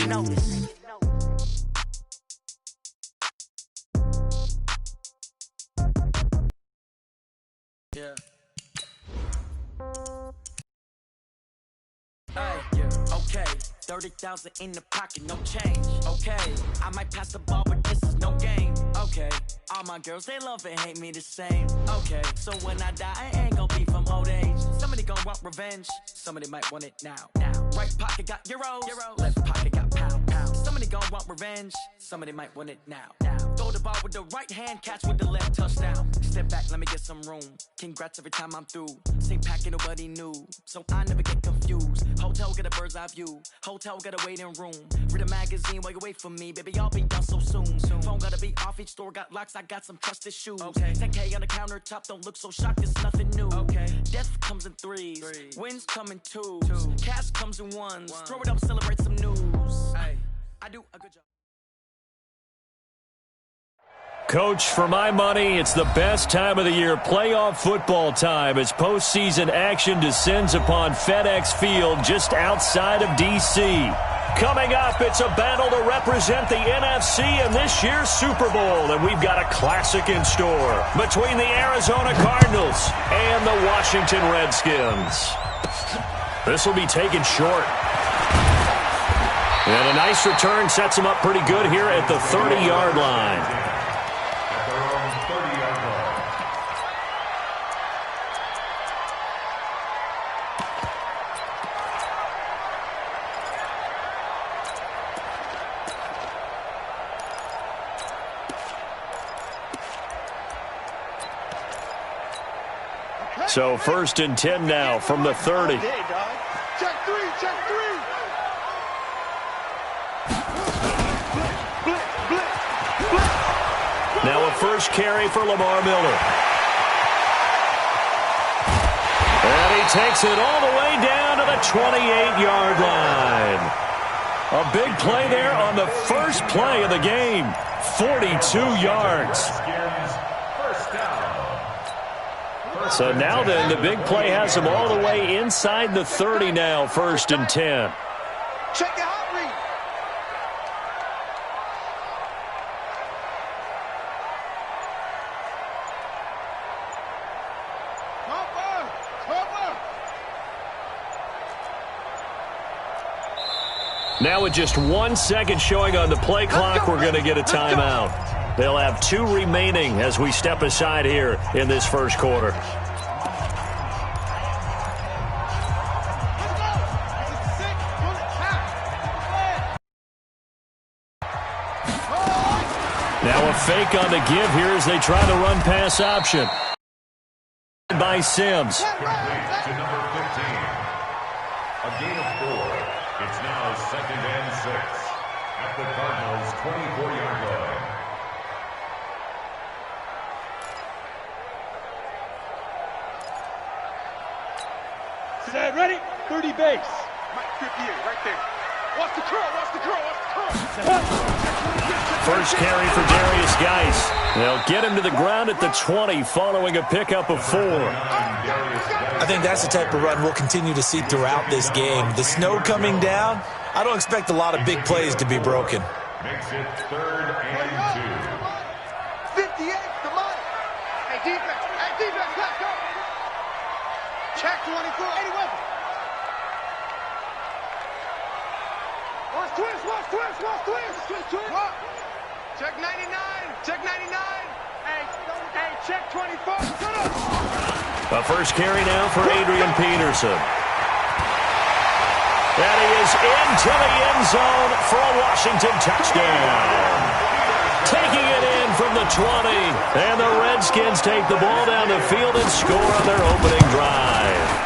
Notice. Yeah. Hey, yeah, okay. 30,000 in the pocket, no change. Okay, I might pass the ball, but this is no game. Okay, all my girls, they love and hate me the same. Okay, so when I die, I ain't gon' be from old age. Somebody gon' want revenge, somebody might want it now. Right pocket got euros, left pocket got pound. Somebody gon' want revenge, somebody might want it now. Throw the ball with the right hand, catch with the left, touchdown. Step back, let me get some room. Congrats every time I'm through. Same packet, nobody knew, so I never get confused. Hotel get a bird's eye view. Hotel got a waiting room. Read a magazine while you wait for me. Baby, I'll be done so soon. Phone gotta be off, each store got locks. I got some trusted shoes. Okay. 10K on the countertop, don't look so shocked, it's nothing new. Okay. Death comes in threes. Wins come in twos. Cash comes in ones. Throw it up, celebrate some news. Hey, I do a good job. Coach, for my money, it's the best time of the year, playoff football time, as postseason action descends upon FedEx Field just outside of D.C. Coming up, it's a battle to represent the NFC in this year's Super Bowl, and we've got a classic in store between the Arizona Cardinals and the Washington Redskins. This will be taken short. And a nice return sets him up pretty good here at the 30-yard line. So 1st and 10 now from the 30. Check three, check three. Now a first carry for Lamar Miller. And he takes it all the way down to the 28-yard line. A big play there on the first play of the game. 42 yards. So now then, the big play has him all the way inside the 30 now, 1st and 10. Check the hot read. Now with just 1 second showing on the play clock, we're going to get a timeout. They'll have 2 remaining as we step aside here in this first quarter. Now a fake on the give here as they try the run pass option. By Sims. To number 15. A gain of 4. It's now 2nd and 6 at the Cardinals' 24-yard line. Set, ready? 30 base. Mike 58, right there. Watch the curl, watch the curl, watch the curl. First carry for Darius Geis. They'll get him to the ground at the 20 following a pickup of 4. I think that's the type of run we'll continue to see throughout this game. The snow coming down, I don't expect a lot of big plays to be broken. Makes it 3rd and 2. 58, come on. Hey, defense, back up. Check 24, 80 weapon. Watch twist. Check 99, check 99. Hey, check 24. A first carry now for Adrian Peterson. And he is into the end zone for a Washington touchdown. Taking it in from the 20. And the Redskins take the ball down the field and score on their opening drive.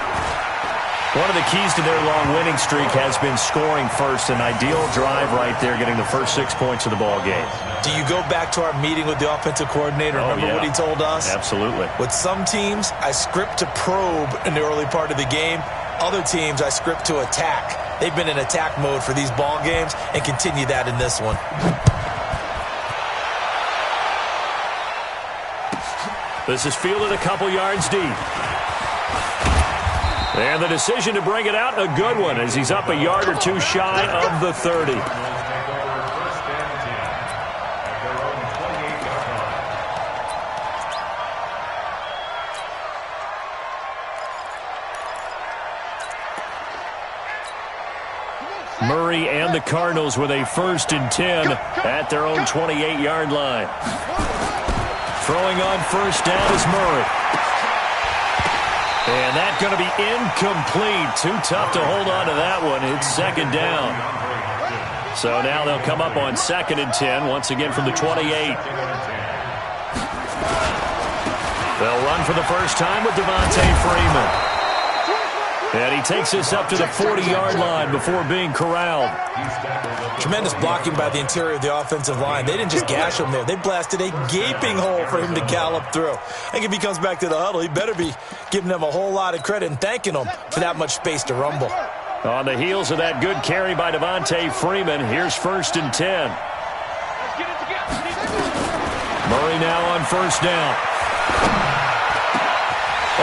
One of the keys to their long winning streak has been scoring first. An ideal drive right there, getting the first 6 points of the ball game. Do you go back to our meeting with the offensive coordinator? Remember what he told us? Absolutely. With some teams, I script to probe in the early part of the game. Other teams, I script to attack. They've been in attack mode for these ball games and continue that in this one. This is fielded a couple yards deep. And the decision to bring it out, a good one, as he's up a yard or two shy of the 30. Murray and the Cardinals with a 1st and 10 at their own 28-yard line. Throwing on 1st down is Murray. And that's going to be incomplete. Too tough to hold on to that one. It's 2nd down. So now they'll come up on 2nd and 10, once again from the 28. They'll run for the first time with Devontae Freeman. And he takes this up to the 40-yard line before being corralled. Tremendous blocking by the interior of the offensive line. They didn't just gash him there. They blasted a gaping hole for him to gallop through. I think if he comes back to the huddle, he better be giving them a whole lot of credit and thanking them for that much space to rumble. On the heels of that good carry by Devontae Freeman, here's 1st and 10. Murray now on 1st down.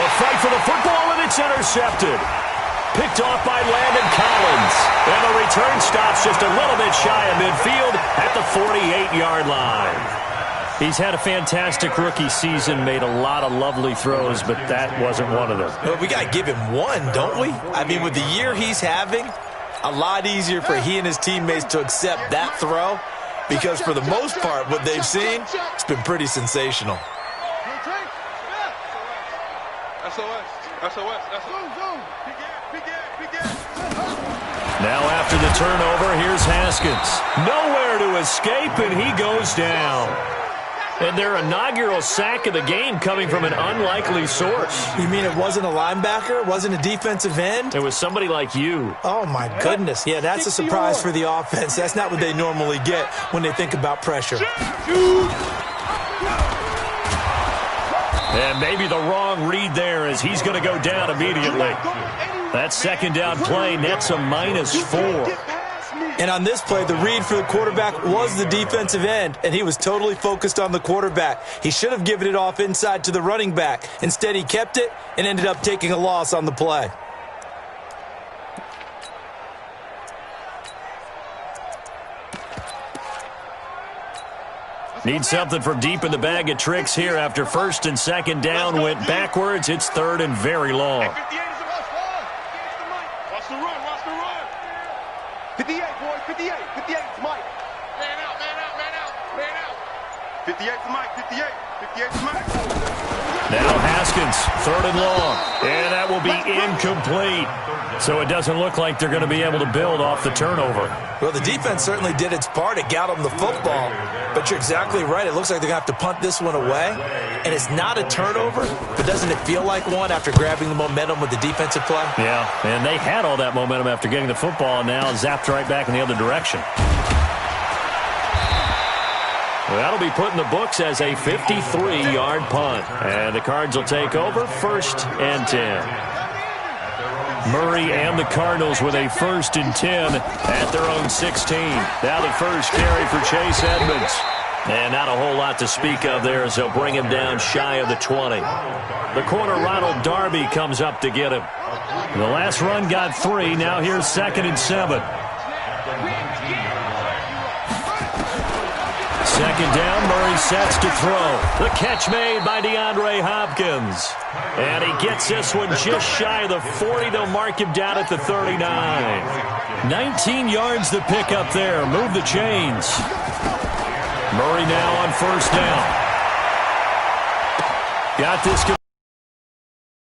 A fight for the football, and it's intercepted. Picked off by Landon Collins. And the return stops just a little bit shy of midfield at the 48-yard line. He's had a fantastic rookie season, made a lot of lovely throws, but that wasn't one of them. Well, we got to give him one, don't we? I mean, with the year he's having, a lot easier for he and his teammates to accept that throw, because for the most part, what they've seen, it's been pretty sensational. Now after the turnover, here's Haskins. Nowhere to escape, and he goes down. And their inaugural sack of the game coming from an unlikely source. You mean it wasn't a linebacker? It wasn't a defensive end? It was somebody like you. Oh, my goodness. Yeah, that's a surprise for the offense. That's not what they normally get when they think about pressure. And maybe the wrong read there, as he's going to go down immediately. That 2nd down play nets a -4. And on this play, the read for the quarterback was the defensive end, and he was totally focused on the quarterback. He should have given it off inside to the running back. Instead, he kept it and ended up taking a loss on the play. Need something from deep in the bag of tricks here after 1st and 2nd down went backwards. It's 3rd and very long. Watch the run. 58, boys, 58. 58 to Mike. Man out. 58 to Mike, 58 to Mike. Now Haskins, 3rd and long. And that will be incomplete. So it doesn't look like they're going to be able to build off the turnover. Well, the defense certainly did its part. It got them the football. But you're exactly right. It looks like they're going to have to punt this one away. And it's not a turnover, but doesn't it feel like one after grabbing the momentum with the defensive play? Yeah, and they had all that momentum after getting the football, and now zapped right back in the other direction. Well, that'll be put in the books as a 53-yard punt. And the Cards will take over 1st and 10. Murray and the Cardinals with a 1st and 10 at their own 16. Now the first carry for Chase Edmonds. And not a whole lot to speak of there as they'll bring him down shy of the 20. The corner Ronald Darby comes up to get him. The last run got 3. Now here's 2nd and 7. 2nd down, Murray sets to throw. The catch made by DeAndre Hopkins. And he gets this one just shy of the 40. They'll mark him down at the 39. 19 yards to pick up there. Move the chains. Murray now on 1st down. Got this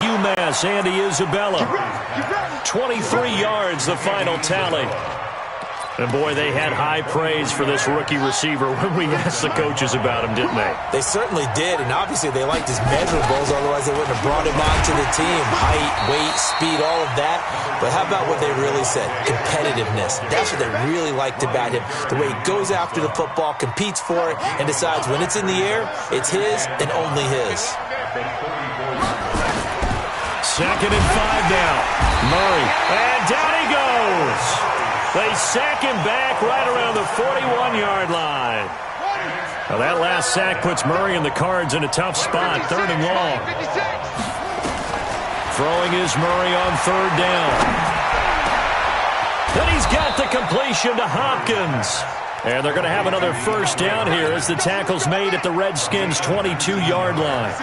UMass, Andy Isabella. 23 yards, the final tally. And, boy, they had high praise for this rookie receiver when we asked the coaches about him, didn't they? They certainly did, and obviously they liked his measurables, otherwise they wouldn't have brought him onto the team. Height, weight, speed, all of that. But how about what they really said? Competitiveness. That's what they really liked about him. The way he goes after the football, competes for it, and decides when it's in the air, it's his and only his. 2nd and 5 now. Murray, and down he goes. They sack him back right around the 41-yard line. Now that last sack puts Murray and the Cards in a tough spot, 3rd and long. Throwing is Murray on third down. Then he's got the completion to Hopkins. And they're going to have another first down here as the tackle's made at the Redskins' 22-yard line.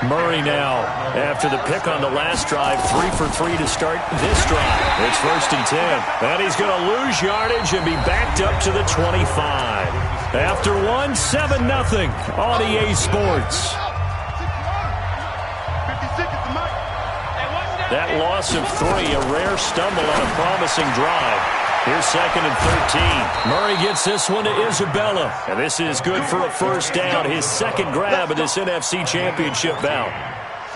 Murray now, after the pick on the last drive, 3 for 3 to start this drive. It's first and 10. And he's going to lose yardage and be backed up to the 25. After one, 7-0 on EA Sports. That loss of 3, a rare stumble on a promising drive. Here's second and 13. Murray gets this one to Isabella. And this is good for a first down. His second grab of this NFC Championship bout.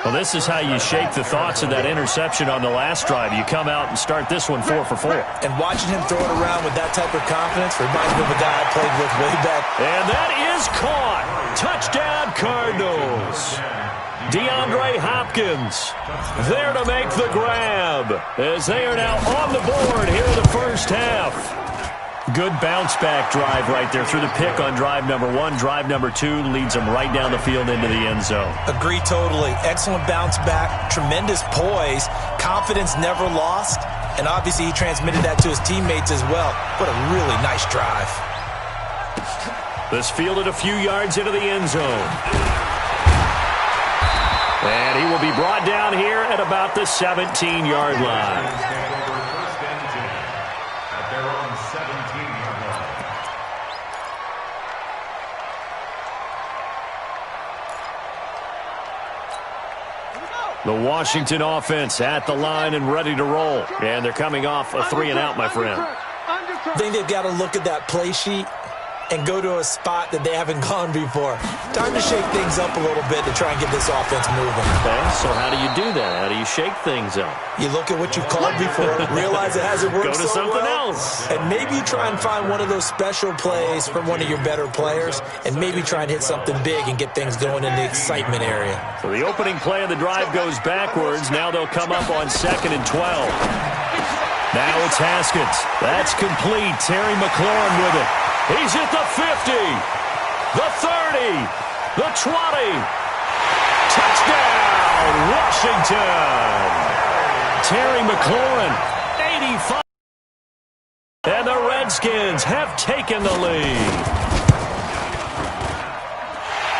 Well, this is how you shake the thoughts of that interception on the last drive. You come out and start this one 4 for 4. And watching him throw it around with that type of confidence reminds me of a guy I played with way back. And that is caught. Touchdown, Cardinals. DeAndre Hopkins there to make the grab as they are now on the board here in the first half. Good bounce-back drive right there through the pick on drive number 1. Drive number 2 leads them right down the field into the end zone. Agree totally. Excellent bounce-back, tremendous poise, confidence never lost, and obviously he transmitted that to his teammates as well. What a really nice drive. This fielded a few yards into the end zone. And he will be brought down here at about the 17-yard line. The Washington offense at the line and ready to roll. And they're coming off a 3-and-out, my friend. I think they've got to look at that play sheet and go to a spot that they haven't gone before. Time to shake things up a little bit to try and get this offense moving. Okay, so how do you do that? How do you shake things up? You look at what you've called before, realize it hasn't worked Go to so something well, else. and maybe you try and find one of those special plays from one of your better players, and maybe try and hit something big and get things going in the excitement area. So the opening play of the drive goes backwards. Now they'll come up on 2nd and 12. Now it's Haskins. That's complete. Terry McLaurin with it. He's at the 50, the 30, the 20. Touchdown, Washington. Terry McLaurin, 85. And the Redskins have taken the lead.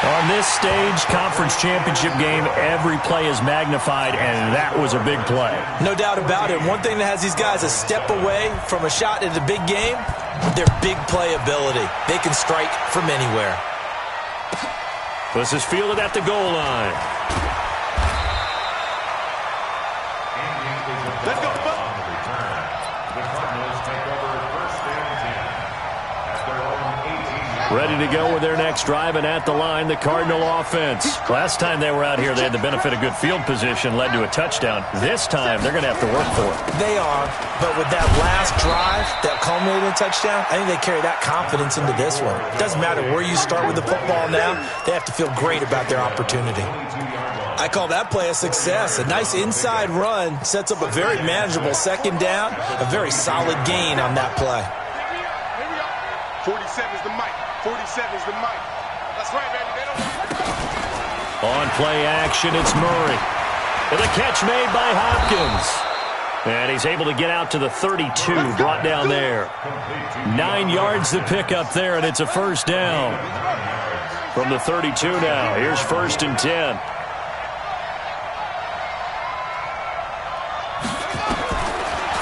On this stage, conference championship game, every play is magnified, and that was a big play. No doubt about it. One thing that has these guys a step away from a shot at the big game, their big play ability. They can strike from anywhere. This is fielded at the goal line. Let's go. The Cardinals take over first and 10 at their own 18. Ready to go with their next drive, and at the line, the Cardinal offense. Last time they were out here, they had the benefit of good field position, led to a touchdown. This time, they're going to have to work for it. They are, but with that last drive that culminated in a touchdown, I think they carry that confidence into this one. It doesn't matter where you start with the football now, they have to feel great about their opportunity. I call that play a success. A nice inside run sets up a very manageable second down, a very solid gain on that play. 47's the mic. 47's the mic. That's right, baby. They don't... On play action, it's Murray. And the catch made by Hopkins. And he's able to get out to the 32, brought down there. 9 yards to pick up there, and it's a first down. From the 32 now, here's first and 10.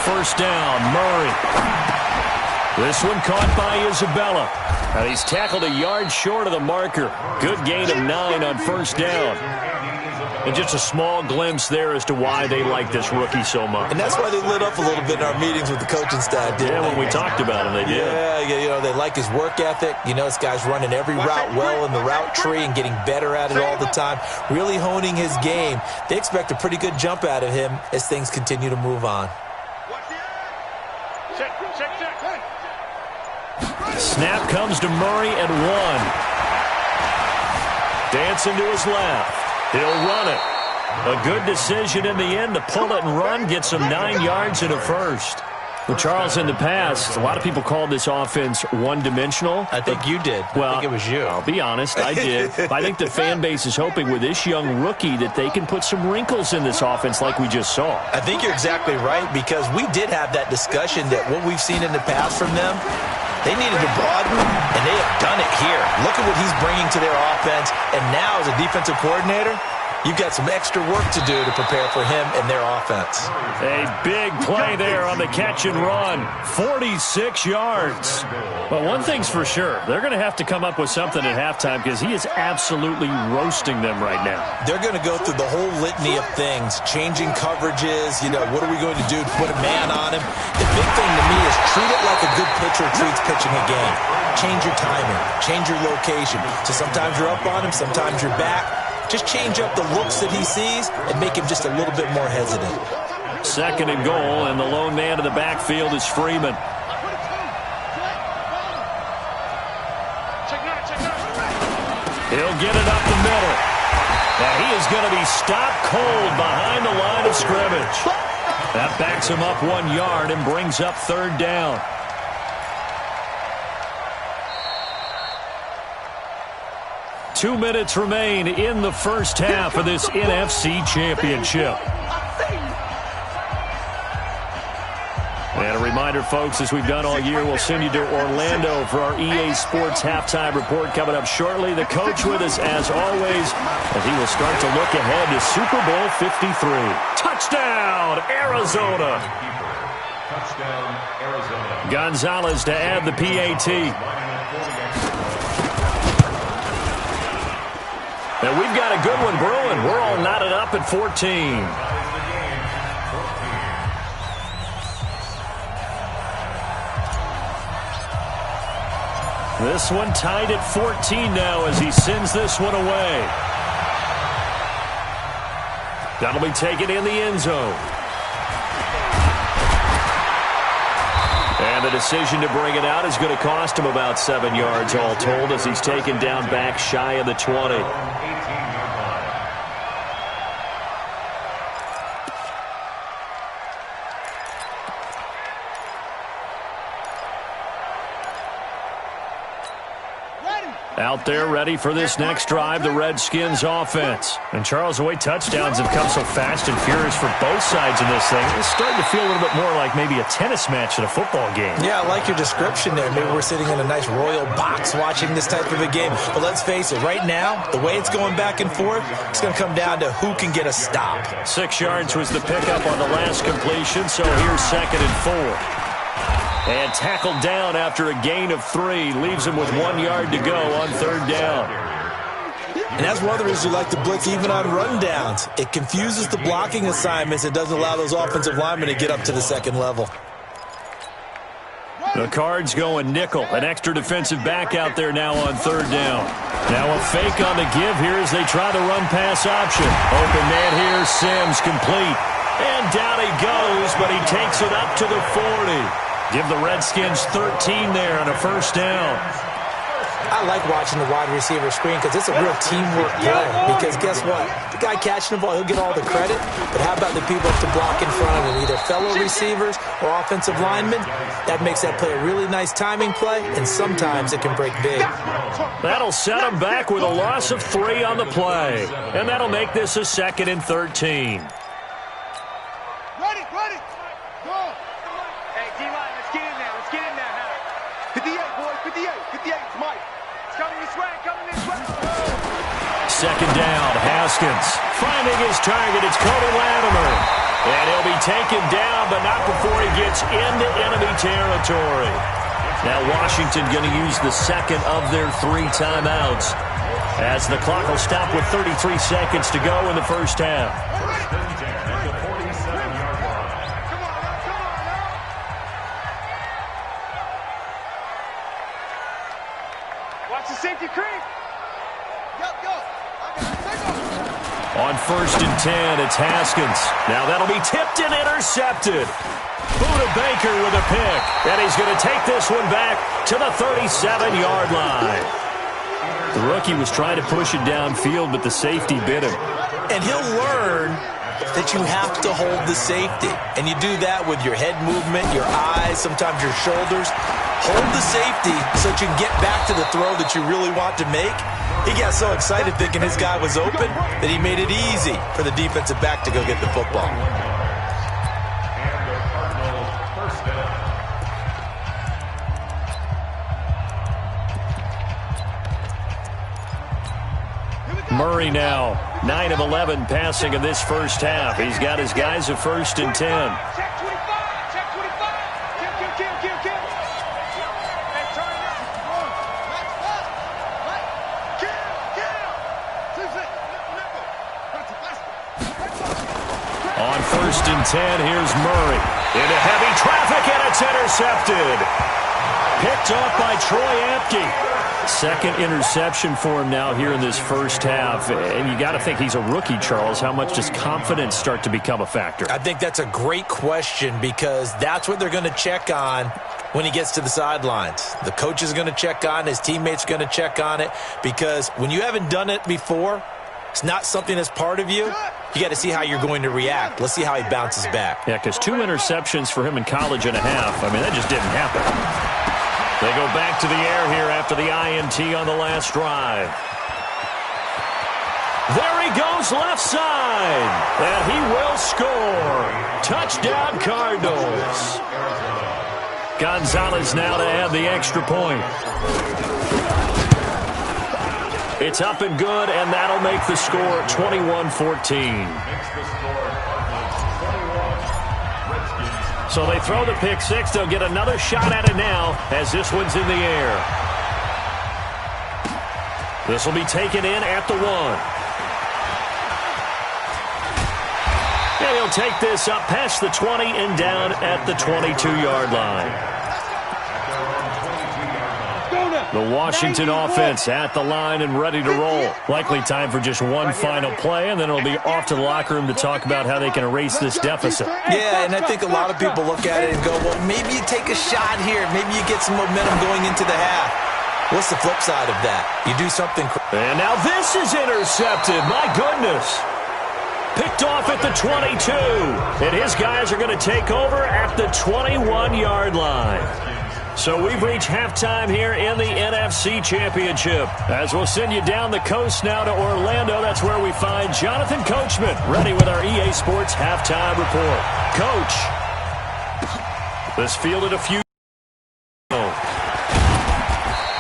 First down, Murray. This one caught by Isabella. And he's tackled a yard short of the marker. Good gain of 9 on first down. And just a small glimpse there as to why they like this rookie so much. And that's why they lit up a little bit in our meetings with the coaching staff, didn't they? When we talked about him, they did. Yeah, you know, they like his work ethic. You know, this guy's running every route well in the route tree and getting better at it all the time, really honing his game. They expect a pretty good jump out of him as things continue to move on. Snap comes to Murray at 1. Dancing to his left. He'll run it. A good decision in the end to pull it and run, get some 9 yards and a first. Well, Charles, in the past, a lot of people called this offense one-dimensional. I think you did. Well, I think it was you. I'll be honest, I did. I think the fan base is hoping with this young rookie that they can put some wrinkles in this offense like we just saw. I think you're exactly right, because we did have that discussion that what we've seen in the past from them, they needed to broaden, and they have done it here. Look at what he's bringing to their offense, and now as a defensive coordinator, you've got some extra work to do to prepare for him and their offense. A big play there on the catch and run. 46 yards. But one thing's for sure, they're going to have to come up with something at halftime because he is absolutely roasting them right now. They're going to go through the whole litany of things, changing coverages, what are we going to do to put a man on him? The big thing to me is treat it like a good pitcher treats pitching a game. Change your timing, change your location. So sometimes you're up on him, sometimes you're back. Just change up the looks that he sees and make him just a little bit more hesitant. 2nd and goal, and the lone man in the backfield is Freeman. He'll get it up the middle. And he is going to be stopped cold behind the line of scrimmage. That backs him up 1 yard and brings up 3rd down. Two minutes remain in the first half of this NFC Championship. And a reminder, folks, as we've done all year, we'll send you to Orlando for our EA Sports halftime report coming up shortly. The coach with us, as always, as he will start to look ahead to Super Bowl 53. Touchdown, Arizona! Touchdown, Arizona. Gonzalez to add the PAT. And we've got a good one brewing. We're all knotted up at 14. This one tied at 14 now as he sends this one away. That'll be taken in the end zone. And the decision to bring it out is going to cost him about 7 yards all told as he's taken down back shy of the 20. Out there ready for this next drive, the Redskins offense. And Charles, the way touchdowns have come so fast and furious for both sides in this thing, it's starting to feel a little bit more like maybe a tennis match at a football game. Yeah, I like your description there. Maybe we're sitting in a nice royal box watching this type of a game. But let's face it, right now, the way it's going back and forth, it's going to come down to who can get a stop. 6 yards was the pickup on the last completion, so here's 2nd and 4. And tackled down after a gain of 3. Leaves him with 1 yard to go on 3rd down. And that's one of the reasons you like to blitz even on rundowns. It confuses the blocking assignments. It doesn't allow those offensive linemen to get up to the second level. The Cards going nickel. An extra defensive back out there now on 3rd down. Now a fake on the give here as they try the run-pass option. Open man here, Sims complete. And down he goes, but he takes it up to the 40. Give the Redskins 13 there on a 1st down. I like watching the wide receiver screen because it's a real teamwork play. Because guess what? The guy catching the ball, he'll get all the credit. But how about the people up to block in front of him, either fellow receivers or offensive linemen? That makes that play a really nice timing play, and sometimes it can break big. That'll set him back with a loss of 3 on the play. And that'll make this a 2nd and 13. Ready, go! Hey, D-line, let's get in there now. 58, boys, 58, it's Mike. It's coming this way, 2nd down, Haskins. Finding his target, it's Cody Latimer. And he'll be taken down, but not before he gets into enemy territory. Now Washington going to use the 2nd of their 3 timeouts as the clock will stop with 33 seconds to go in the first half. Watch the safety creep. On 1st and 10, it's Haskins. Now that'll be tipped and intercepted. Buda Baker with a pick. And he's going to take this one back to the 37-yard line. The rookie was trying to push it downfield, but the safety bit him. And he'll learn that you have to hold the safety. And you do that with your head movement, your eyes, sometimes your shoulders. Hold the safety so that you can get back to the throw that you really want to make. He got so excited thinking his guy was open that he made it easy for the defensive back to go get the football. Murray now, 9 of 11 passing in this first half. He's got his guys a 1st and 10. Check 25. Check 25. Kill. Hey, turn it up. Kill. On 1st and 10, here's Murray. Into heavy traffic, and it's intercepted. Picked off by Troy Apke. Second interception for him now here in this first half. And you got to think he's a rookie, Charles. How much does confidence start to become a factor? I think that's a great question because that's what they're going to check on when he gets to the sidelines. The coach is going to check on, his teammates are going to check on it, because when you haven't done it before, it's not something that's part of you. You got to see how you're going to react. Let's see how he bounces back. Yeah, because 2 interceptions for him in college and a half. I mean, that just didn't happen. They go back to the air here after the INT on the last drive. There he goes left side. And he will score. Touchdown Cardinals. Gonzalez now to add the extra point. It's up and good, and that'll make the score 21-14. So they throw the pick six. They'll get another shot at it now as this one's in the air. This will be taken in at the 1. And he'll take this up past the 20 and down at the 22-yard line. The Washington offense at the line and ready to roll. Likely time for just one final play, and then it'll be off to the locker room to talk about how they can erase this deficit. Yeah, and I think a lot of people look at it and go, well, maybe you take a shot here. Maybe you get some momentum going into the half. What's the flip side of that? You do something. And now this is intercepted. My goodness. Picked off at the 22. And his guys are going to take over at the 21-yard line. So we've reached halftime here in the NFC Championship. As we'll send you down the coast now to Orlando, that's where we find Jonathan Coachman, ready with our EA Sports Halftime Report. Coach, this fielded a few.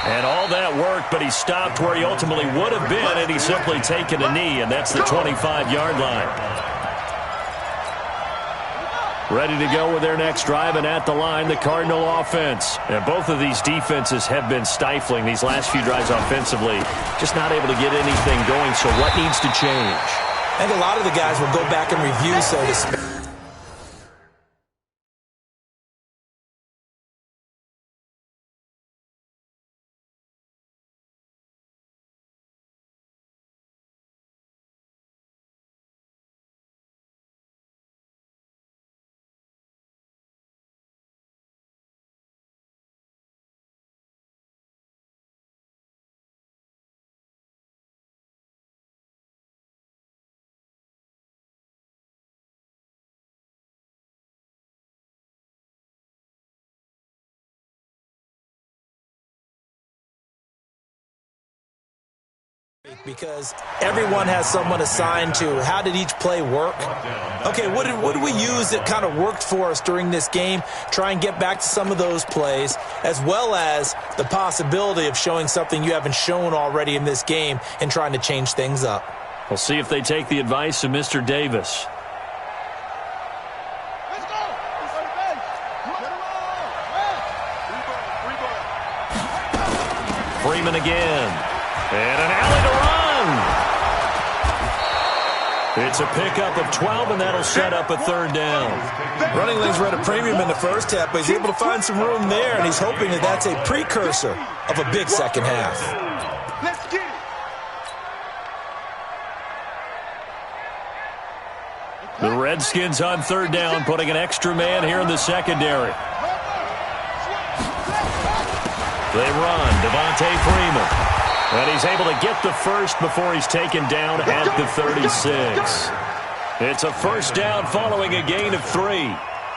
And all that worked, but he stopped where he ultimately would have been, and he's simply taken a knee, and that's the 25-yard line. Ready to go with their next drive, and at the line, the Cardinal offense. And both of these defenses have been stifling these last few drives offensively. Just not able to get anything going, so what needs to change? I think a lot of the guys will go back and review, so to speak. Because everyone has someone assigned to how did each play work. Okay, what did we use that kind of worked for us during this game? Try and get back to some of those plays, as well as the possibility of showing something you haven't shown already in this game and trying to change things up. We'll see if they take the advice of Mr. Davis. Freeman again. And an alley to run. It's a pickup of 12, and that'll set up a third down. Running lanes were at a premium in the first half, but he's able to find some room there, and he's hoping that that's a precursor of a big second half. Let's get it. The Redskins on third down, putting an extra man here in the secondary. They run. Devontae Freeman. And he's able to get the first before he's taken down at the 36. It's a first down following a gain of 3.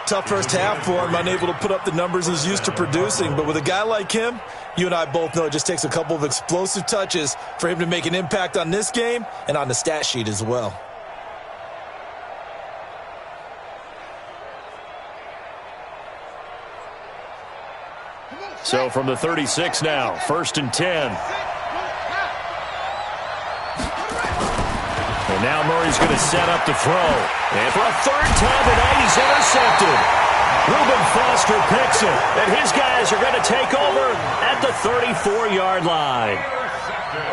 Tough first half for him, unable to put up the numbers he's used to producing. But with a guy like him, you and I both know it just takes a couple of explosive touches for him to make an impact on this game and on the stat sheet as well. So from the 36 now, 1st and 10. And now Murray's going to set up to throw. And for a 3rd time tonight, he's intercepted. Reuben Foster picks it. And his guys are going to take over at the 34-yard line.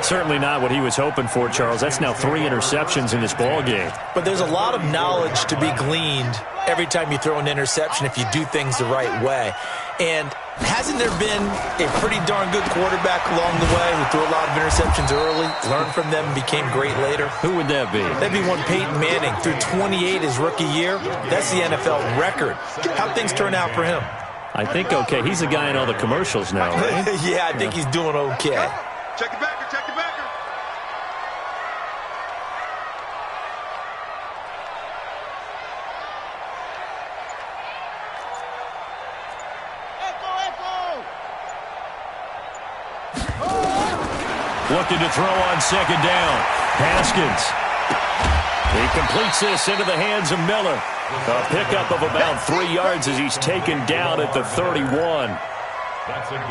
Certainly not what he was hoping for, Charles. That's now 3 interceptions in this ball game. But there's a lot of knowledge to be gleaned every time you throw an interception if you do things the right way. And hasn't there been a pretty darn good quarterback along the way who threw a lot of interceptions early, learned from them, and became great later? Who would that be? That'd be one Peyton Manning. Threw 28 his rookie year. That's the NFL record. How'd things turn out for him? I think okay. He's the guy in all the commercials now, right? Yeah, I think he's doing okay. Check the backer, check the backer. Looking to throw on 2nd down. Haskins. He completes this into the hands of Miller. A pickup of about 3 yards as he's taken down at the 31.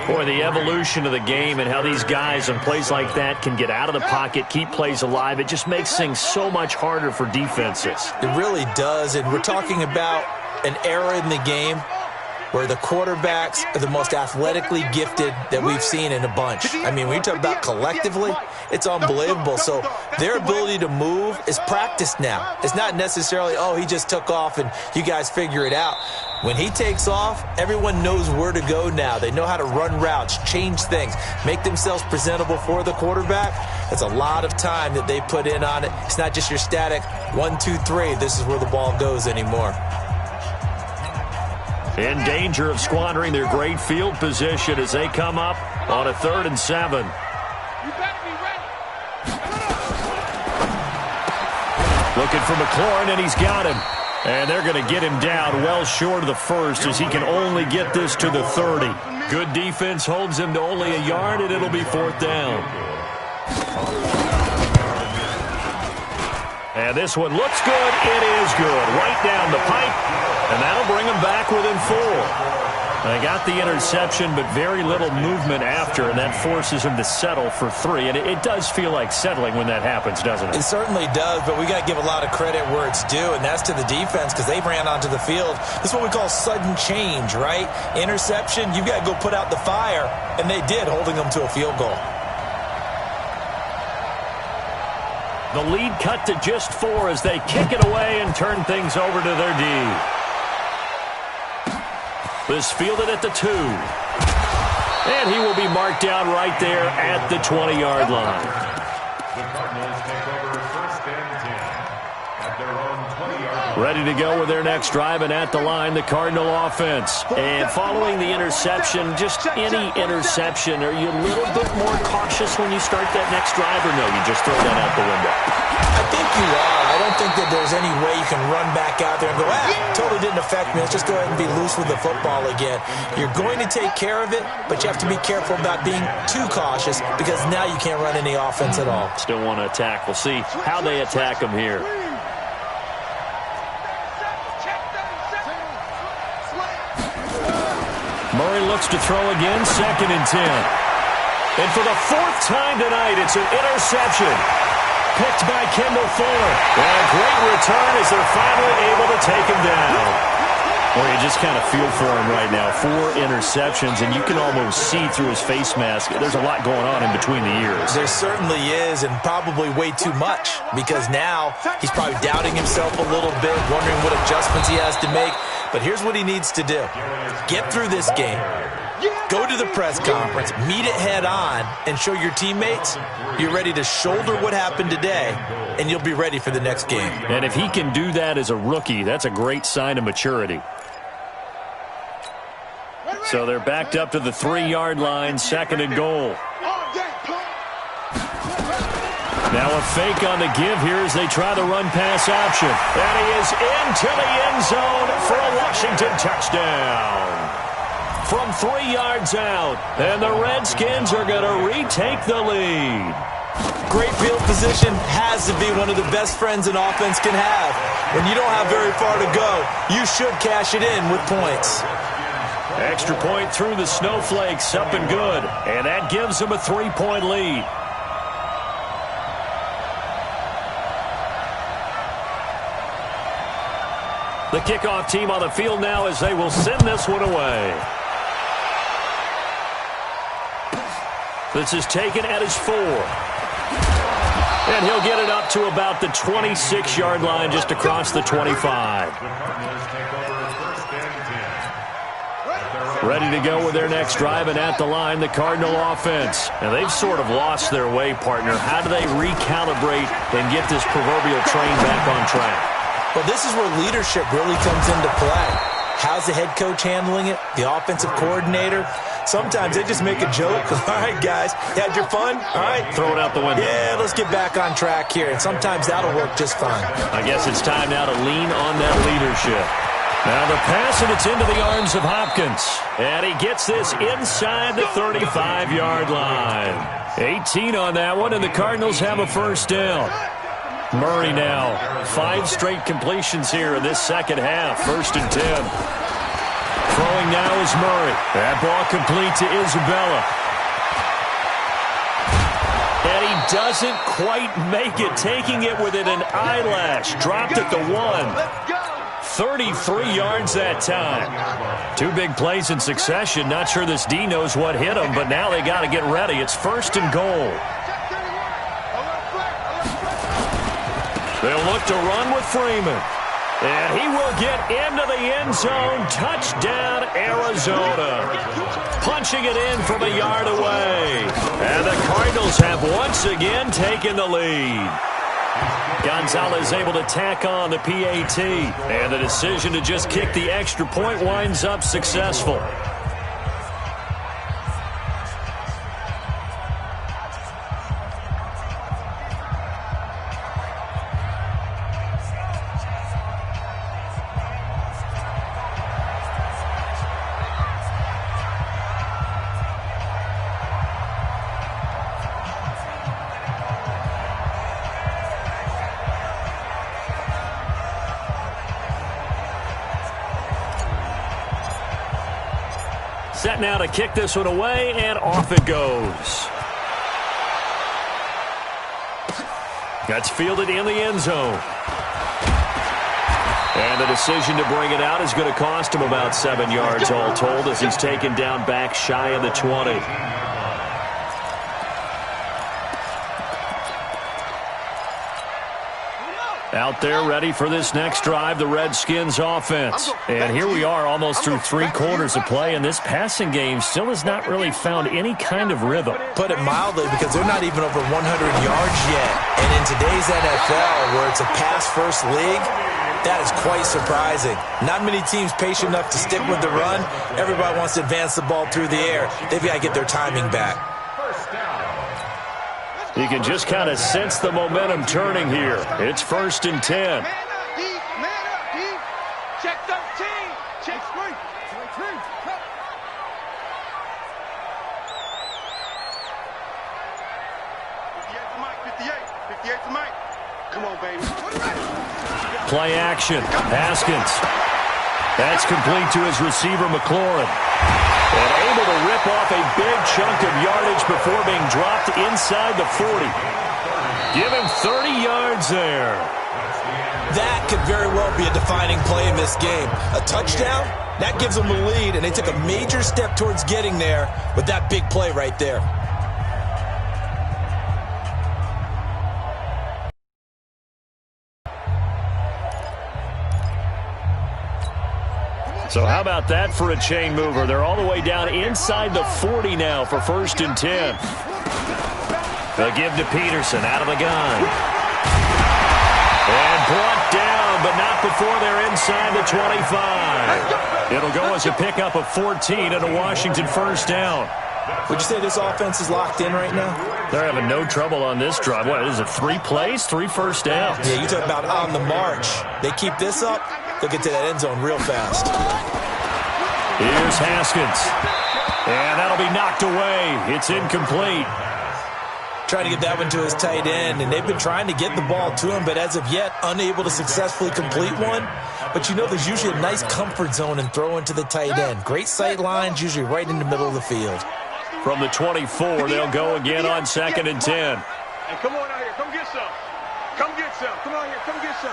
Boy, the evolution of the game and how these guys on plays like that can get out of the pocket, keep plays alive, it just makes things so much harder for defenses. It really does, and we're talking about an era in the game where the quarterbacks are the most athletically gifted that we've seen in a bunch. I mean, when you talk about collectively, it's unbelievable. So their ability to move is practiced now. It's not necessarily, oh, he just took off and you guys figure it out. When he takes off, everyone knows where to go now. They know how to run routes, change things, make themselves presentable for the quarterback. That's a lot of time that they put in on it. It's not just your static 1, 2, 3. This is where the ball goes anymore. In danger of squandering their great field position as they come up on a 3rd and 7. You better be ready. Looking for McLaurin, and he's got him. And they're going to get him down well short of the 1st as he can only get this to the 30. Good defense holds him to only a yard, and it'll be 4th down. And this one looks good. It is good. Right down the pipe. And that'll bring them back within 4. They got the interception, but very little movement after, and that forces him to settle for 3. And it does feel like settling when that happens, doesn't it? It certainly does, but we got to give a lot of credit where it's due, and that's to the defense because they ran onto the field. This is what we call sudden change, right? Interception, you've got to go put out the fire, and they did, holding them to a field goal. The lead cut to just 4 as they kick it away and turn things over to their D. This fielded at the 2. And he will be marked down right there at the 20-yard line. The Cardinals take over 1st and 10 at their own 20-yard line. Ready to go with their next drive, and at the line, the Cardinal offense. And following the interception, just any interception, are you a little bit more cautious when you start that next drive, or no, you just throw that out the window? I think you are. I don't think that there's any way you can run back out there and go, totally didn't affect me. Let's just go ahead and be loose with the football again. You're going to take care of it, but you have to be careful about being too cautious because now you can't run any offense at all. Still want to attack. We'll see how they attack them here. Murray looks to throw again, 2nd and 10. And for the 4th time tonight, it's an interception. Picked by Kendall Fuller. And a great return as they're finally able to take him down. Well, you just kind of feel for him right now. 4 interceptions, and you can almost see through his face mask. There's a lot going on in between the ears. There certainly is, and probably way too much, because now he's probably doubting himself a little bit, wondering what adjustments he has to make. But here's what he needs to do. Get through this game. Go to the press conference, meet it head on, and show your teammates you're ready to shoulder what happened today, and you'll be ready for the next game. And if he can do that as a rookie, that's a great sign of maturity. So they're backed up to the 3-yard line, 2nd and goal. Now a fake on the give here as they try the run-pass option. And he is into the end zone for a Washington touchdown. From 3 yards out, and the Redskins are going to retake the lead. Great field position has to be one of the best friends an offense can have. When you don't have very far to go, you should cash it in with points. Extra point through the snowflakes, up and good. And that gives them a 3-point lead. The kickoff team on the field now as they will send this one away. This is taken at his 4. And he'll get it up to about the 26-yard line just across the 25. Ready to go with their next drive, and at the line, the Cardinal offense. And they've sort of lost their way, partner. How do they recalibrate and get this proverbial train back on track? Well, this is where leadership really comes into play. How's the head coach handling it? The offensive coordinator? Sometimes they just make a joke. All right, guys, you had your fun? All right. Throw it out the window. Yeah, let's get back on track here. And sometimes that'll work just fine. I guess it's time now to lean on that leadership. Now the pass, and it's into the arms of Hopkins. And he gets this inside the 35-yard line. 18 on that one, and the Cardinals have a first down. Murray now, 5 straight completions here in this second half. 1st and 10. Throwing now is Murray. That ball complete to Isabella. And he doesn't quite make it, taking it within an eyelash. Dropped at the 1. 33 yards that time. 2 big plays in succession. Not sure this D knows what hit him, but now they got to get ready. It's 1st and goal. They'll look to run with Freeman. And he will get into the end zone. Touchdown, Arizona. Punching it in from a yard away. And the Cardinals have once again taken the lead. Gonzalez able to tack on the PAT. And the decision to just kick the extra point winds up successful. Set now to kick this one away, and off it goes. That's fielded in the end zone. And the decision to bring it out is going to cost him about 7 yards all told as he's taken down back shy of the 20. Out there ready for this next drive, the Redskins offense. And here we are almost through 3 quarters of play, and this passing game still has not really found any kind of rhythm. Put it mildly, because they're not even over 100 yards yet. And in today's NFL, where it's a pass-first league, that is quite surprising. Not many teams patient enough to stick with the run. Everybody wants to advance the ball through the air. They've got to get their timing back. You can just kind of sense the momentum turning here. It's 1st and 10. Man up, D. Check 13. Check 3. 58 to Mike. 58 to Mike. Come on, baby. Play action. Haskins. That's complete to his receiver, McLaurin. And able to rip off a big chunk of yardage before being dropped inside the 40. Give him 30 yards there. That could very well be a defining play in this game. A touchdown, that gives them the lead, and they took a major step towards getting there with that big play right there. So how about that for a chain mover? They're all the way down inside the 40 now for 1st and 10. They'll give to Peterson out of the gun. And brought down, but not before they're inside the 25. It'll go as a pickup of 14 and a Washington first down. Would you say this offense is locked in right now? They're having no trouble on this drive. What is it, 3 plays, 3 first downs? Yeah, you talk about on the march. They keep this up, they'll get to that end zone real fast. Here's Haskins. And that'll be knocked away. It's incomplete. Trying to get that one to his tight end, and they've been trying to get the ball to him, but as of yet, unable to successfully complete one. But you know there's usually a nice comfort zone in throwing to the tight end. Great sight lines, usually right in the middle of the field. From the 24, they'll go again on 2nd and 10. Hey, come on out here. Come get some. Come get some. Come on here. Come get some.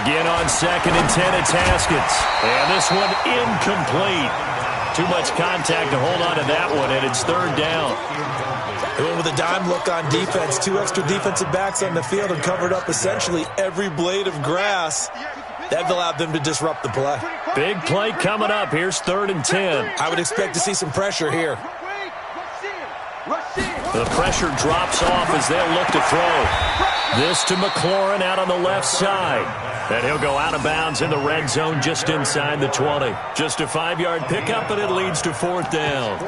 Again on 2nd and 10, it's Haskins. And this one incomplete. Too much contact to hold on to that one, and it's 3rd down. They went with a dime look on defense. 2 extra defensive backs on the field and covered up essentially every blade of grass. That allowed them to disrupt the play. Big play coming up. Here's 3rd and 10. I would expect to see some pressure here. The pressure drops off as they'll look to throw. This to McLaurin out on the left side. And he'll go out of bounds in the red zone just inside the 20. Just a 5-yard pickup, and it leads to 4th down.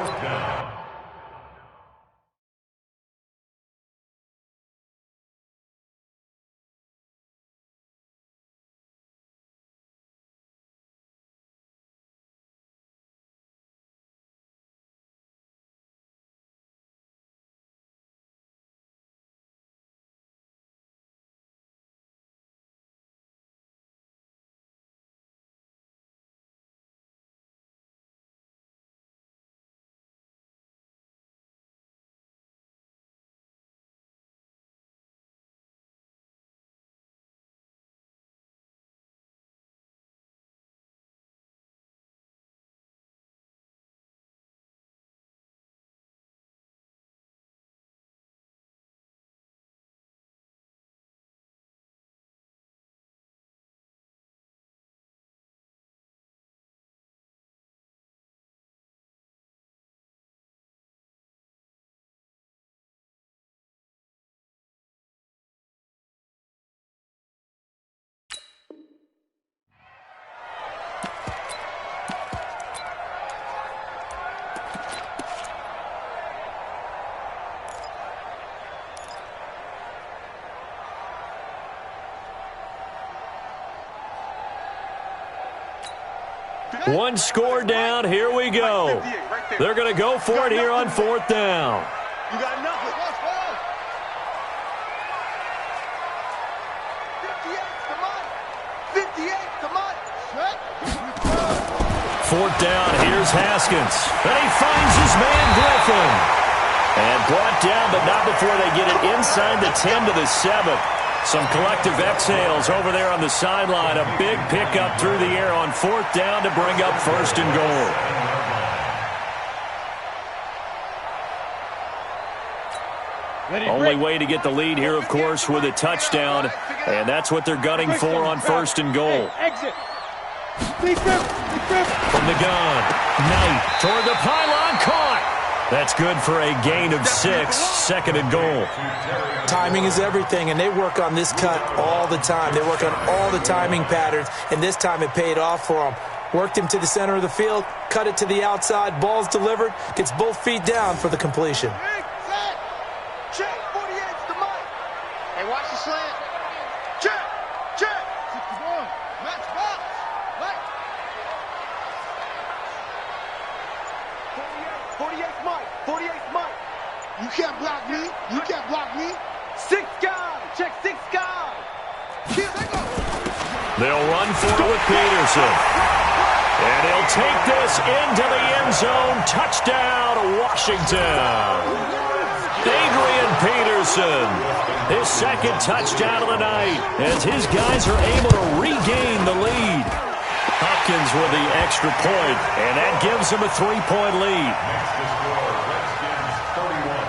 One score down. Here we go. They're going to go for it here on 4th down. You got nothing. 58, come on. 4th down. Here's Haskins. And he finds his man Griffin. And brought down, but not before they get it inside the 10 to the 7. Some collective exhales over there on the sideline. A big pickup through the air on 4th down to bring up 1st and goal. Only way to get the lead here, of course, with a touchdown. And that's what they're gunning for on 1st and goal. Exit. From the gun. Knight toward the pylon. Caught. That's good for a gain of 6. 2nd and goal. Timing is everything, and they work on this cut all the time. They work on all the timing patterns, and this time it paid off for them. Worked him to the center of the field, cut it to the outside, ball's delivered, gets both feet down for the completion. Check, 48's the mic. Hey, watch the slant. Check. 61. Match box. Right. 48's Mike. 48's Mike. You can't block me. You can't block me. 6 guys. Check 6 guys. Here they go. They'll run for it with Peterson. And he'll take this into the end zone. Touchdown, Washington. Adrian Peterson, his 2nd touchdown of the night, as his guys are able to regain the lead. Hopkins with the extra point, and that gives him a 3-point lead. Next to score, Redskins 31,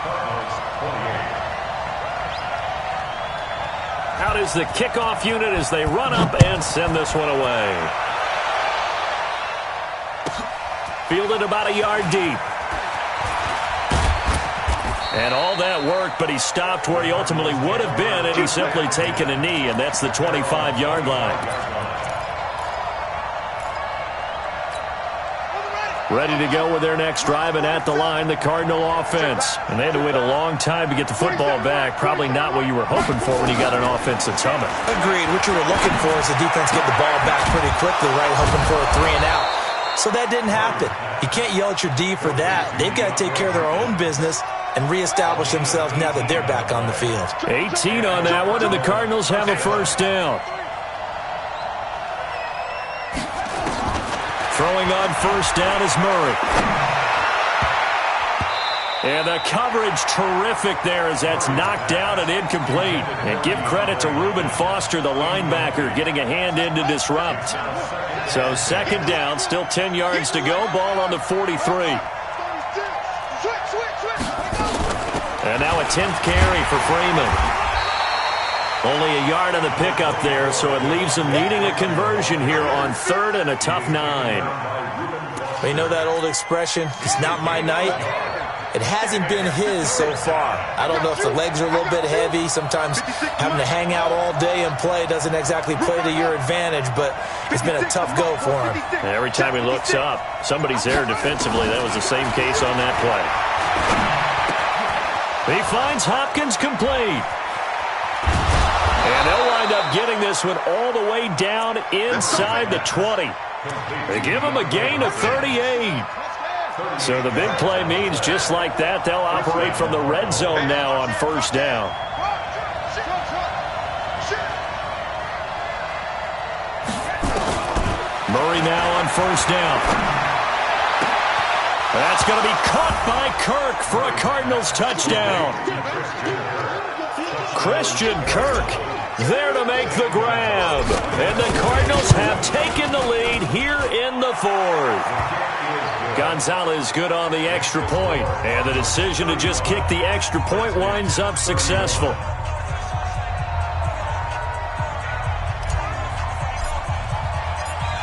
Cardinals 28. Out is the kickoff unit as they run up and send this one away. Fielded about a yard deep. And all that worked, but he stopped where he ultimately would have been, and he's simply taken a knee, and that's the 25-yard line. Ready to go with their next drive, and at the line, the Cardinal offense. And they had to wait a long time to get the football back. Probably not what you were hoping for when you got an offense that's humming. Agreed. What you were looking for is the defense get the ball back pretty quickly, right? Hoping for a 3-and-out. So that didn't happen. You can't yell at your D for that. They've got to take care of their own business and reestablish themselves now that they're back on the field. 18 on that one, and the Cardinals have a first down. Throwing on first down is Murray. And the coverage terrific there as that's knocked down and incomplete. And give credit to Reuben Foster, the linebacker, getting a hand in to disrupt. So second down, still 10 yards to go. Ball on the 43. And now a 10th carry for Freeman. Only a yard on the pickup there, so it leaves them needing a conversion here on third and a tough 9. Well, you know that old expression, it's not my night? It hasn't been his so far. I don't know if the legs are a little bit heavy. Sometimes having to hang out all day and play doesn't exactly play to your advantage, but it's been a tough go for him. And every time he looks up, somebody's there defensively. That was the same case on that play. He finds Hopkins complete. And they'll wind up getting this one all the way down inside the 20. They give him a gain of 38. So the big play means just like that, they'll operate from the red zone now on first down. Murray now on first down. That's going to be caught by Kirk for a Cardinals touchdown. Christian Kirk there to make the grab. And the Cardinals have taken the lead here in the fourth. Gonzalez good on the extra point, and the decision to just kick the extra point winds up successful.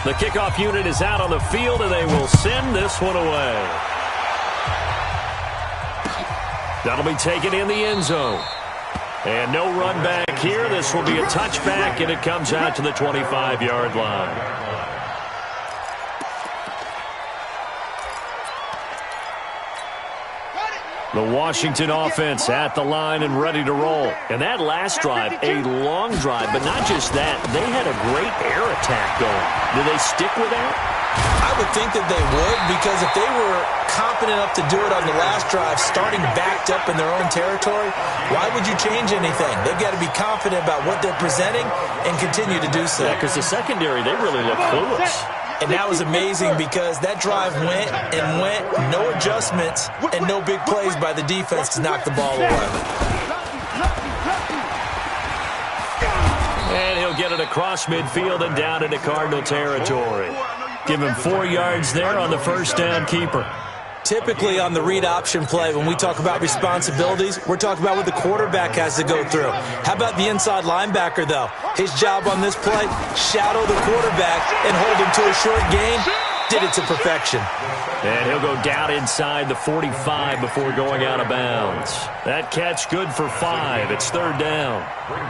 The kickoff unit is out on the field, and they will send this one away. That'll be taken in the end zone. And no run back here. This will be a touchback, and it comes out to the 25-yard line. The Washington offense at the line and ready to roll. And that last drive, a long drive, but not just that. They had a great air attack going. Do they stick with that? I would think that they would, because if they were confident enough to do it on the last drive, starting backed up in their own territory, why would you change anything? They've got to be confident about what they're presenting and continue to do so. Yeah, because the secondary, they really look clueless. And that was amazing because that drive went and went, no adjustments, and no big plays by the defense to knock the ball away. And he'll get it across midfield and down into Cardinal territory. Give him 4 yards there on the first down keeper. Typically on the read option play, when we talk about responsibilities, we're talking about what the quarterback has to go through. How about the inside linebacker, though? His job on this play, shadow the quarterback and hold him to a short gain. Did it to perfection. And he'll go down inside the 45 before going out of bounds. That catch good for 5. It's third down.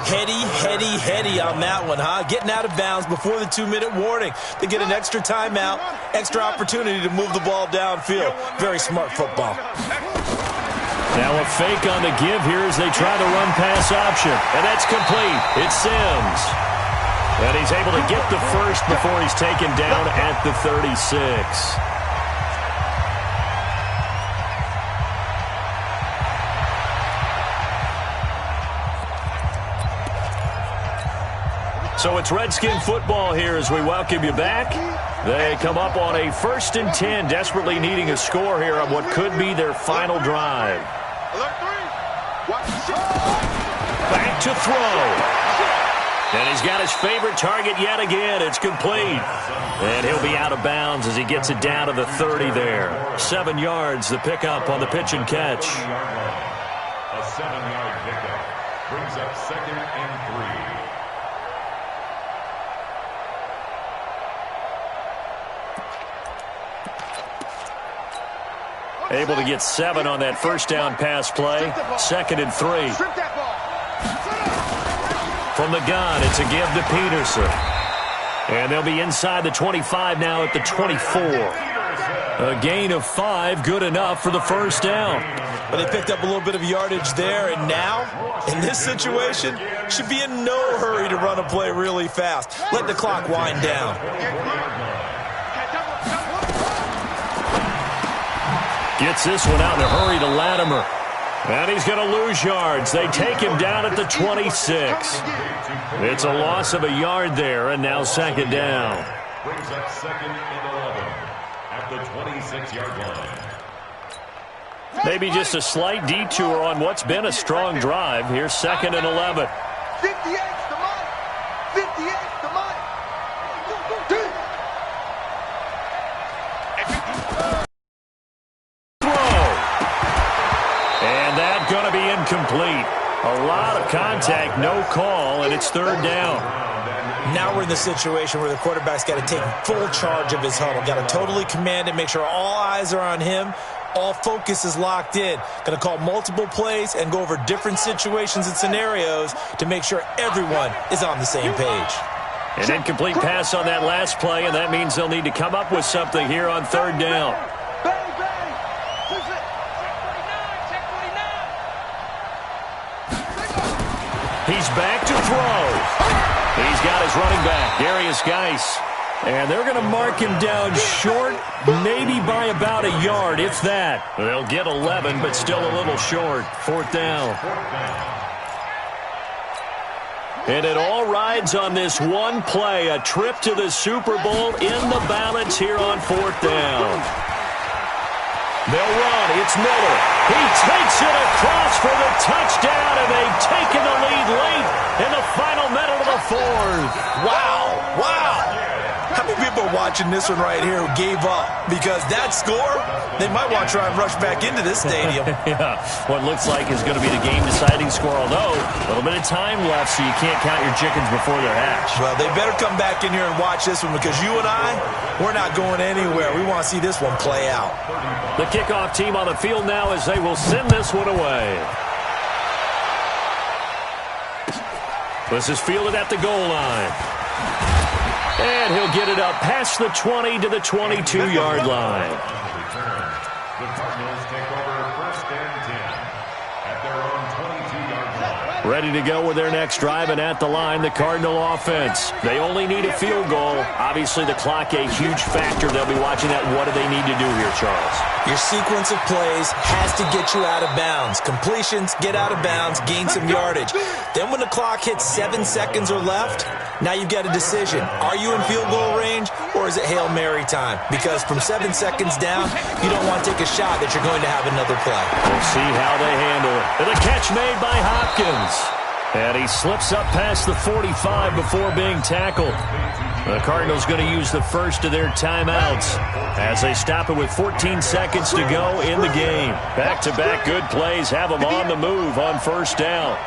Heady on that one, huh? Getting out of bounds before the 2-minute warning. They get an extra timeout, extra opportunity to move the ball downfield. Very smart football. Now a fake on the give here as they try the run-pass option. And that's complete. It's Sims. And he's able to get the first before he's taken down at the 36. So it's Redskin football here as we welcome you back. They come up on a 1st and 10, desperately needing a score here on what could be their final drive. Back to throw. And he's got his favorite target yet again. It's complete. And he'll be out of bounds as he gets it down to the 30 there. 7 yards, the pickup on the pitch and catch. A 7-yard pickup brings up 2nd and 3. Able to get 7 on that first down pass play. 2nd and 3. From the gun, it's a give to Peterson. And they'll be inside the 25 now at the 24. A gain of 5, good enough for the first down. But they picked up a little bit of yardage there, and now, in this situation, should be in no hurry to run a play really fast. Let the clock wind down. Gets this one out in a hurry to Latimer. And he's going to lose yards. They take him down at the 26. It's a loss of a yard there, and now second down. Brings up second and 11 at the 26-yard line. Maybe just a slight detour on what's been a strong drive. Here's second and 11. 58's the money. 58's the money. And that's going to be incomplete. A lot of contact, no call, and it's third down. Now we're in the situation where the quarterback's got to take full charge of his huddle. Got to totally command it, make sure all eyes are on him. All focus is locked in. Going to call multiple plays and go over different situations and scenarios to make sure everyone is on the same page. An incomplete pass on that last play, and that means they'll need to come up with something here on third down. He's back to throw. He's got his running back, Darius Geis. And they're going to mark him down short, maybe by about a yard, if that. They'll get 11, but still a little short. Fourth down. And it all rides on this one play, a trip to the Super Bowl in the balance here on fourth down. They'll run. It's Miller. He takes it across for the touchdown, and they've taken the lead late in the final minute of the fourth. Wow. Wow. How many people are watching this one right here who gave up? Because that score, they might want to try and rush back into this stadium. Yeah, what looks like is going to be the game-deciding score, although a little bit of time left, so you can't count your chickens before they're hatched. Well, they better come back in here and watch this one, because you and I, we're not going anywhere. We want to see this one play out. The kickoff team on the field now as they will send this one away. This is fielded at the goal line. And he'll get it up past the 20 to the 22-yard line. The Cardinals take over first and 10 at their own 22-yard line. Ready to go with their next drive, and at the line, the Cardinal offense. They only need a field goal. Obviously, the clock a huge factor. They'll be watching that. What do they need to do here, Charles? Your sequence of plays has to get you out of bounds. Completions, get out of bounds, gain some yardage. Then when the clock hits 7 seconds or left, now you've got a decision. Are you in field goal range, or is it Hail Mary time? Because from 7 seconds down, you don't want to take a shot that you're going to have another play. We'll see how they handle it. And a catch made by Hopkins. And he slips up past the 45 before being tackled. The Cardinals going to use the first of their timeouts as they stop it with 14 seconds to go in the game. Back-to-back good plays have them on the move on first down.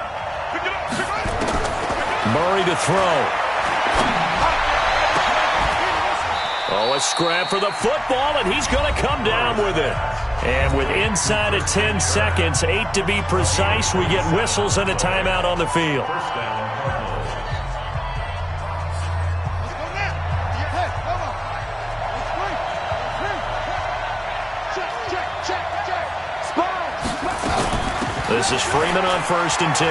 Murray to throw. Oh, a scrap for the football, and he's going to come down with it. And with inside of 10 seconds, 8 to be precise, we get whistles and a timeout on the field. First down. This is Freeman on first and 10.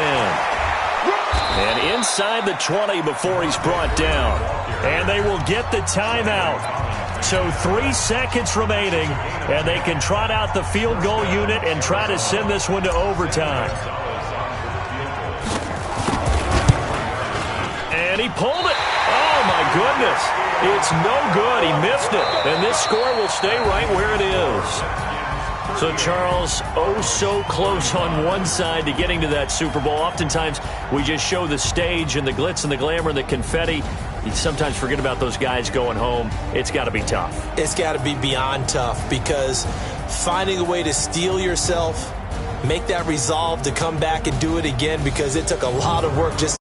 And inside the 20 before he's brought down. And they will get the timeout. So 3 seconds remaining, and they can trot out the field goal unit and try to send this one to overtime. And he pulled it. Oh, my goodness. It's no good. He missed it. And this score will stay right where it is. So, Charles, oh so close on one side to getting to that Super Bowl. Oftentimes, we just show the stage and the glitz and the glamour and the confetti. You sometimes forget about those guys going home. It's got to be tough. It's got to be beyond tough, because finding a way to steel yourself, make that resolve to come back and do it again, because it took a lot of work just